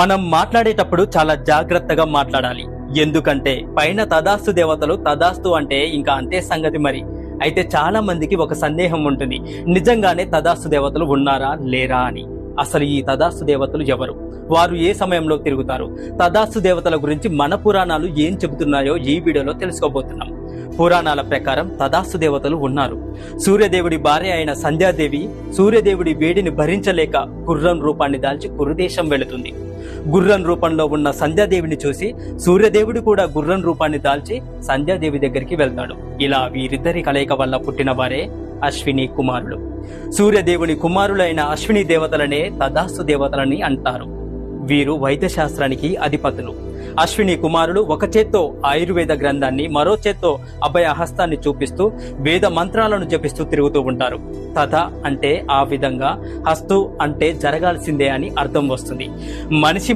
మనం మాట్లాడేటప్పుడు చాలా జాగ్రత్తగా మాట్లాడాలి. ఎందుకంటే పైన తదాస్తు దేవతలు తదాస్తు అంటే ఇంకా అంతే సంగతి మరి. అయితే చాలా మందికి ఒక సందేహం ఉంటుంది, నిజంగానే తదాస్తు దేవతలు ఉన్నారా లేరా అని. అసలు ఈ తదాస్తు దేవతలు ఎవరు, వారు ఏ సమయంలో తిరుగుతారు, తదాస్తు దేవతల గురించి మన పురాణాలు ఏం చెబుతున్నాయో ఈ వీడియోలో తెలుసుకోబోతున్నాం. పురాణాల ప్రకారం తదాస్తు దేవతలు ఉన్నారు. సూర్యదేవుడి భార్య అయిన సంధ్యాదేవి సూర్యదేవుడి వేడిని భరించలేక గుర్రం రూపాన్ని దాల్చి కురుదేశం వెళుతుంది. గుర్రం రూపంలో ఉన్న సంధ్యాదేవిని చూసి సూర్యదేవుడు కూడా గుర్రం రూపాన్ని దాల్చి సంధ్యాదేవి దగ్గరికి వెళ్తాడు. ఇలా వీరిద్దరి కలయిక వల్ల పుట్టిన వారే అశ్విని కుమారులు. సూర్యదేవుని కుమారులైన అశ్విని దేవతలనే తదాస్తు దేవతలని అంటారు. వీరు వైద్య శాస్త్రానికి అధిపతులు. అశ్విని కుమారులు ఒక చేత్తో ఆయుర్వేద గ్రంథాన్ని, మరో చేత్తో అభయ హస్తాన్ని చూపిస్తూ వేద మంత్రాలను జపిస్తూ తిరుగుతూ ఉంటారు. తథ అంటే ఆ విధంగా, హస్తు అంటే జరగాల్సిందే అని అర్థం వస్తుంది. మనిషి